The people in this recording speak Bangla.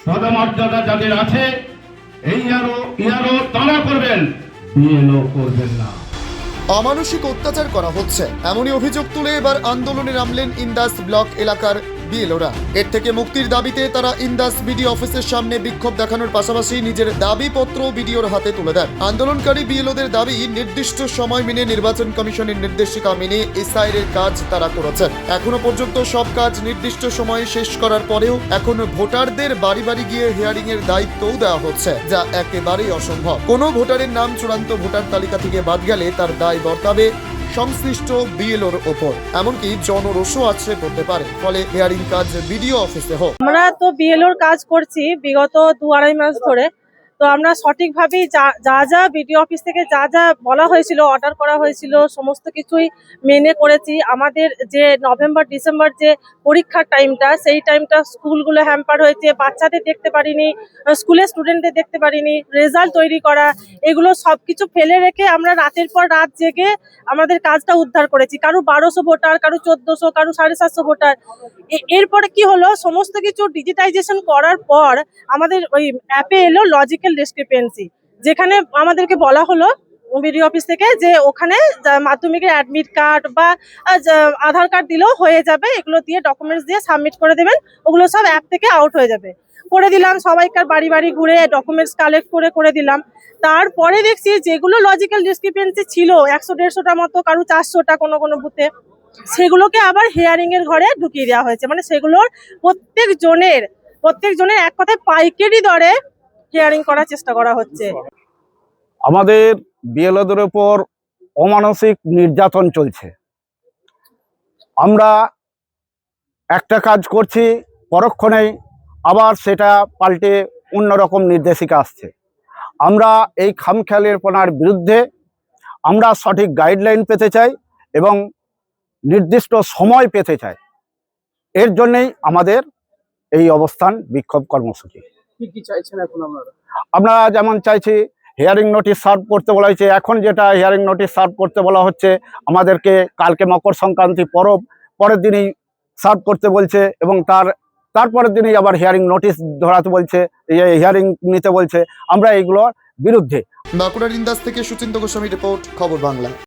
পদমর্যাদা যাদের আছে এই ইয়ারও তারা করবেন, বিএলও করবেন না। অমানসিক অত্যাচার করা হচ্ছে এমনই অভিযোগ তুলে এবার আন্দোলনে নামলেন ইন্দাস ব্লক এলাকার বিএলওরা। এর থেকে মুক্তির দাবিতে তারা ইন্দাস বিডিও অফিসের সামনে বিক্ষোভ দেখানোর পাশাপাশি নিজের দাবিপত্র বিডিওর হাতে তুলে দেন। আন্দোলনকারী বিএলওদের দাবি, নির্দিষ্ট সময় মেনে নির্বাচন কমিশনের নির্দেশিকা মেনে এসআইআর এর কাজ তারা করেছেন। এখনো পর্যন্ত সব কাজ নির্দিষ্ট সময়ে শেষ করার পরেও এখন ভোটারদের বাড়ি বাড়ি গিয়ে হিয়ারিং এর দায়িত্বও দেওয়া হচ্ছে, যা একেবারেই অসম্ভব। কোনো ভোটারের নাম চূড়ান্ত ভোটার তালিকা থেকে বাদ গেলে তার দায় বর্তাবে সংশ্লিষ্ট বিএলওর ওপর, এমনকি জনরোষও আছড়ে পড়তে পারে। ফলে হিয়ারিং কাজ বিডিও অফিসে হোক। আমরা তো বিএলওর কাজ করছি বিগত 2-2.5 মাস ধরে। তো আমরা সঠিকভাবেই যা বিডিও অফিস থেকে যা বলা হয়েছিল, অর্ডার করা হয়েছিল, সমস্ত কিছুই মেনে করেছি। আমাদের যে নভেম্বর ডিসেম্বর যে পরীক্ষার টাইমটা, সেই টাইমটা স্কুলগুলো হ্যাম্পার হয়েছে, বাচ্চাদের দেখতে পারিনি, স্কুলের স্টুডেন্টদের দেখতে পারিনি, রেজাল্ট তৈরি করা, এগুলো সব কিছু ফেলে রেখে আমরা রাতের পর রাত জেগে আমাদের কাজটা উদ্ধার করেছি। কারো 1200 ভোটার, কারো 1400, কারো 750 ভোটার। এরপরে কি হলো, সমস্ত কিছু ডিজিটাইজেশন করার পর আমাদের ওই অ্যাপে এলো লজিক্যাল ডিসক্রিপেন্সি, যেখানে আমাদেরকে বলা হলো বিডিও অফিস থেকে যে ওখানে মাধ্যমিকের অ্যাডমিট কার্ড বা আধার কার্ড দিলেও হয়ে যাবে, এগুলো দিয়ে ডকুমেন্টস দিয়ে সাবমিট করে দেবেন, ওগুলো সব অ্যাপ থেকে আউট হয়ে যাবে। করে দিলাম, সবাইকার বাড়ি বাড়ি ঘুরে ডকুমেন্টস কালেক্ট করে দিলাম। তারপরে দেখছি যেগুলো লজিক্যাল ডিসক্রিপেন্সি ছিল 100-150টা মতো, কারো 400টা কোনো বুথে, সেগুলোকে আবার হিয়ারিং এর ঘরে ঢুকিয়ে দেওয়া হয়েছে। মানে সেগুলোর প্রত্যেক জনের এক কথায় পাইকারি দরে হিয়ারিং করার চেষ্টা করা হচ্ছে। আমাদের বিএলওদের উপর অমানসিক নির্যাতন চলছে। আমরা একটা কাজ করছি, পরক্ষণেই আবার সেটা পাল্টে অন্যরকম নির্দেশিকা আসছে। আমরা এই খামখেয়ালিপনার বিরুদ্ধে আমরা সঠিক গাইডলাইন পেতে চাই এবং নির্দিষ্ট সময় পেতে চাই। এর জন্যই আমাদের এই অবস্থান বিক্ষোভ কর্মসূচি। কি চাইছেন এখন আপনারা? আমরা যেমন চাইছি, হিয়ারিং নোটিশ সার্ভ করতে বলা হয়েছে। এখন যেটা হিয়ারিং নোটিশ সার্ভ করতে বলা হচ্ছে, আমাদেরকে কালকে মকর সংক্রান্তি পরব, পরের দিনই সার্ভ করতে বলছে এবং তারপরের দিনই আবার হিয়ারিং নোটিশ ধরাতে বলছে, হিয়ারিং নিতে বলছে। আমরা এইগুলোর বিরুদ্ধে। বাঁকুড়ার ইন্দাস থেকে সুচিন্ত গোস্বামী রিপোর্ট, খবর বাংলা।